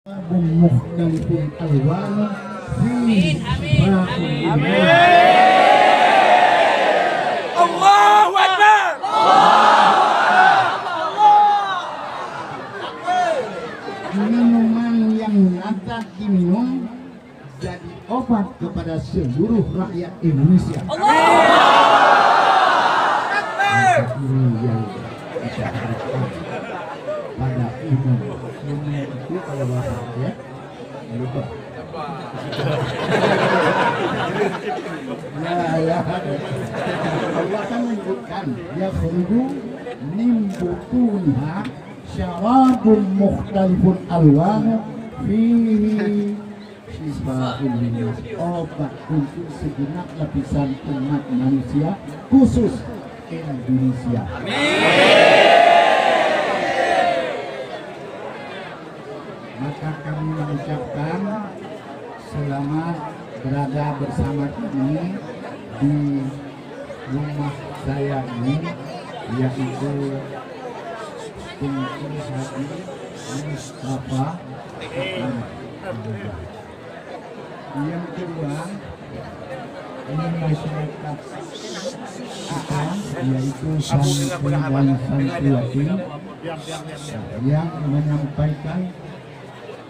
مختلف الألوان في شفاء الله أكبر. Minuman yang dapat diminum jadi obat kepada seluruh rakyat Indonesia. Ini yang kita harapkan pada umum. Itu kalau bahasa ya, lupa. Ya. Allah kan menyebutkan ya khuludu min butunha syarabun mukhtalifun alwanu fihi syifa'un linnas, obat untuk segenap lapisan umat manusia khusus Indonesia. Maka kami mengucapkan selamat berada bersama kami di rumah saya ini, yaitu Tengku Hadi Mustafa. Yang kedua, ini masyarakat kita, yaitu santri dan santriwati yang menyampaikan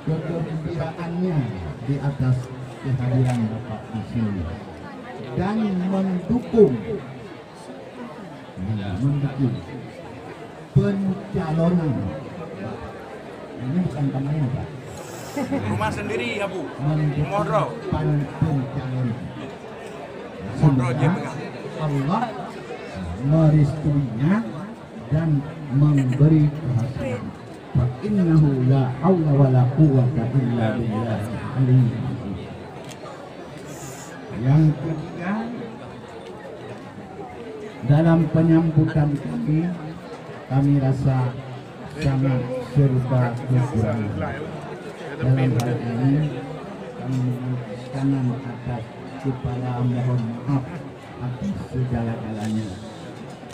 kegembiraannya di atas kehadiran Bapak di sini dan mendukung pencalonan. Ini bukan kampanye, Pak. Rumah sendiri ya Bu. Mendukung pencalonan. Semoga Allah merestuinya dan memberi kehasilan. Fa innahu la haula wala quwwata illa billah. Yang ketiga, dalam penyambutan kami rasa sangat serba kekurangan. Dalam hal ini kami mengucapkan atas kepala mohon maaf atas segala-galanya.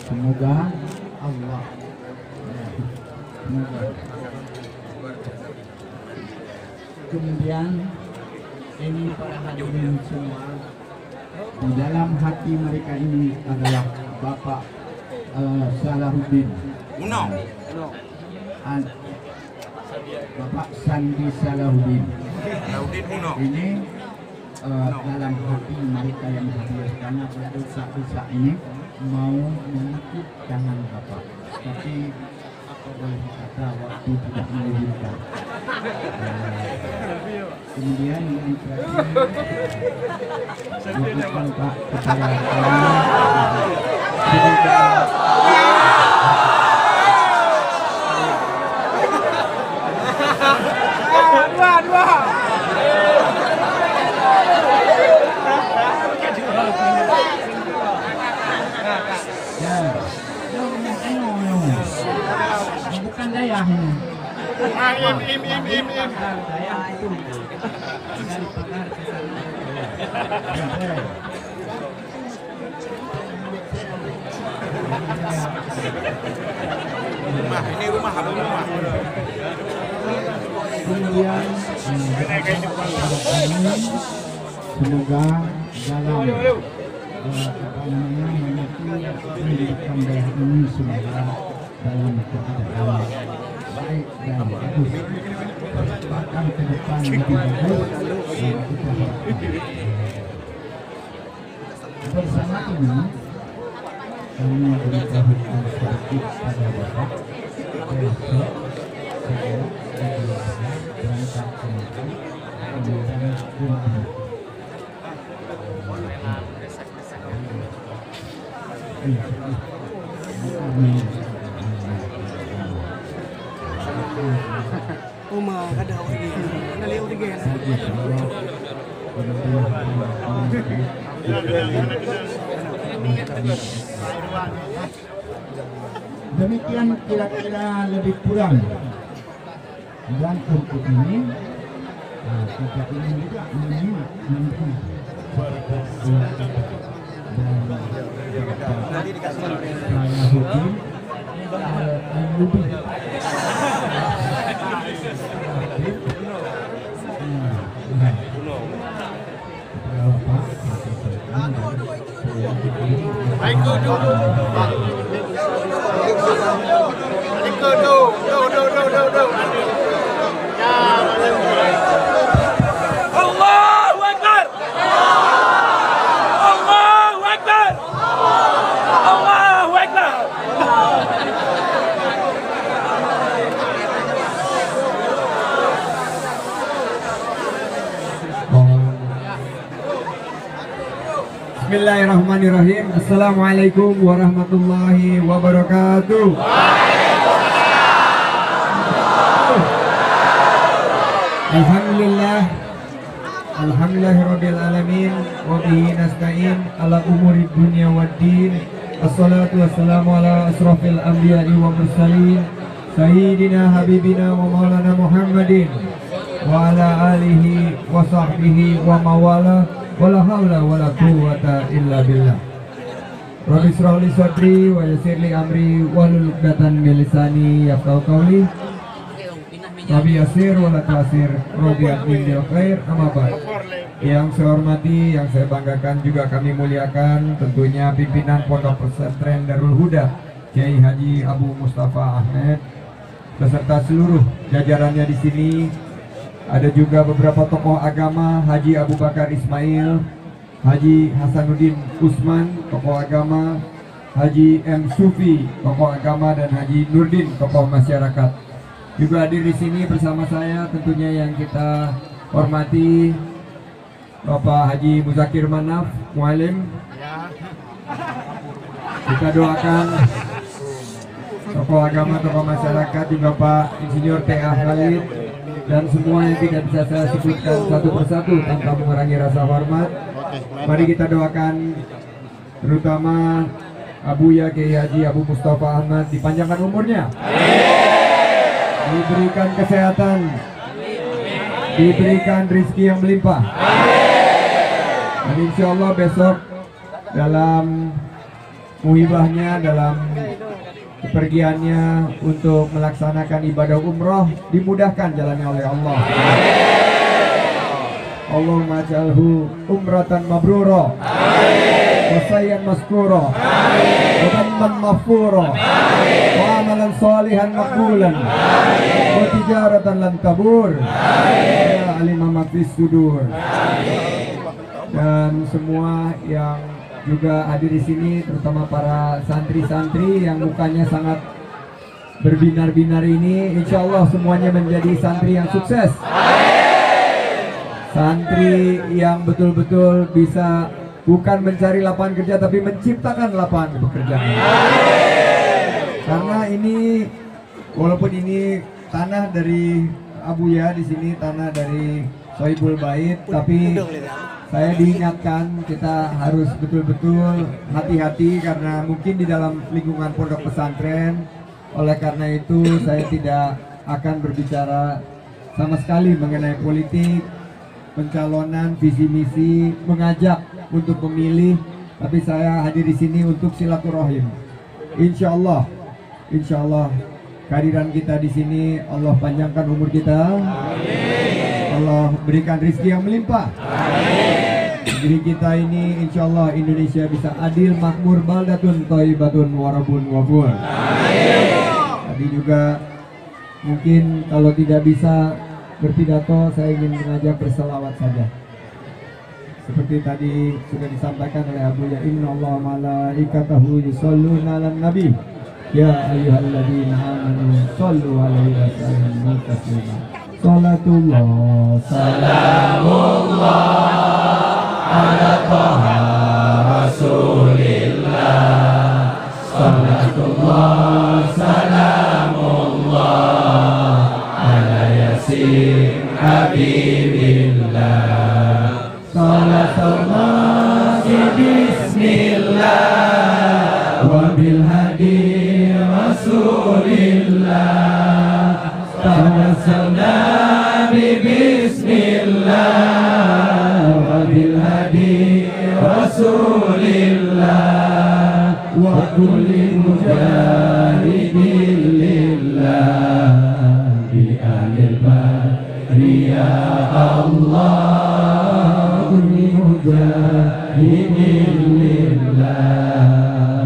Semoga Allah kemudian ini para hadirin semua, di dalam hati mereka ini adalah Bapak Salahuddin Uno, Bapak Sandi Salahuddin Uno. Ini dalam hati mereka yang hadir, karena berdosa-dosa ini mau mengikut tangan Bapak, tapi apa boleh kata waktu tidak mengizinkan. Kemudian yang terakhir, Pak Kepala Dua. Bukan daya ini. Im. Daya itu dari pakar ke sana. Ini rumah. Kemudian semoga dalam pendidikan daerah ini semoga dalam keadaan baik dan bagus, bahkan ke depan lebih bagus yang kita harapkan. Bersama ini kami memberitahukan sedikit pada Bapak besok saya berangkat ke Mekah kemudian pulang. Uma kada lagi. Nali udah Demikian kira-kira lebih kurang. Dan untuk ini kita ingin juga menyimak nanti Tadi dikasih Salahuddin Ayyubi Allahu Akbar. Allahu Akbar. Allahu Akbar. Bismillahirrahmanirrahim. Assalamualaikum warahmatullahi wabarakatuh. Alhamdulillah. Alhamdulillahirabbil alamin wa bihi nasta'in ala umuri dunya waddin. Assalatu wassalamu ala asrafil anbiya'i wa mursalin sayyidina habibina wa maulana Muhammadin wa ala alihi wa sahbihi wa mawala wala haula wala quwwata illa billah. Rabbi shrah li sadri wa yassir li amri wahlul 'uqdatam min lisani yafqahu qawli. Rabbi yassir wala tu'assir, Rabbi aqim bil khair. Amma ba'd. Yang saya hormati, yang saya banggakan juga kami muliakan tentunya pimpinan Pondok Pesantren Darul Huda Kiai Haji Abu Mustafa Ahmed beserta seluruh jajarannya di sini. Ada juga beberapa tokoh agama, Haji Abu Bakar Ismail, Haji Hasanuddin Usman, tokoh agama, Haji M. Sufi, tokoh agama, dan Haji Nurdin, tokoh masyarakat. Juga hadir di sini bersama saya tentunya yang kita hormati Bapak Haji Muzakir Manaf, Mualim. Kita doakan tokoh agama, tokoh masyarakat, juga Pak Insinyur T.A. Khalid, dan semua yang tidak bisa saya sebutkan satu persatu tanpa mengurangi rasa hormat. Mari kita doakan terutama Abuya Kiai Haji Abu Mustafa Ahmad dipanjangkan umurnya, diberikan kesehatan, diberikan rezeki yang melimpah. Dan insya Allah besok dalam muhibahnya, dalam kepergiannya untuk melaksanakan ibadah umroh, dimudahkan jalannya oleh Allah. Allahumma ja'alhu umratan mabrura, wasayyan maskura, wa dhamman maghfura, wa amalan salihan maqbulan, wa tijaratan lan tabur, ya alimah ma fis sudur. Dan semua yang juga hadir di sini, terutama para santri-santri yang mukanya sangat berbinar-binar ini, insya Allah semuanya menjadi santri yang sukses, santri yang betul-betul bisa bukan mencari lapangan kerja tapi menciptakan lapangan pekerjaan. Karena ini walaupun ini tanah dari Abuya, di sini tanah dari Sohibul Bait, tapi saya diingatkan kita harus betul-betul hati-hati karena mungkin di dalam lingkungan pondok pesantren. Oleh karena itu saya tidak akan berbicara sama sekali mengenai politik, pencalonan, visi misi, mengajak untuk memilih, tapi saya hadir di sini untuk silaturahim. Insya Allah kehadiran kita di sini Allah panjangkan umur kita. Allah berikan rezeki yang melimpah. Negeri kita ini insya Allah Indonesia bisa adil, makmur, baldatun, thayyibatun, warabun, wafur. Tadi juga mungkin kalau tidak bisa berpidato, saya ingin mengajak berselawat saja. Seperti tadi sudah disampaikan oleh Abu Ya, inna Allah malaikatahu yusholluna 'alan nabi ya ayyuhalladzina amanu shollu 'alaihi wa sallimu taslima. Salatullah salamullah ala taha rasulillah. Salatullah salamullah ala yasin habibillah. Salatullah bismillah wa bil hadi rasulillah. Tawassalna bi bismillah wa bil hadi rasulillah wa kulli mujahidin lillah bi alil bari ya Allah, kulli mujahidin lillah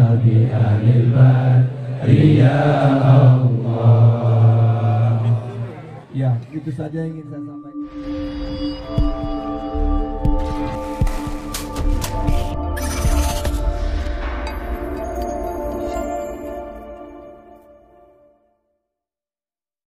Ya, itu saja yang ingin saya sampaikan.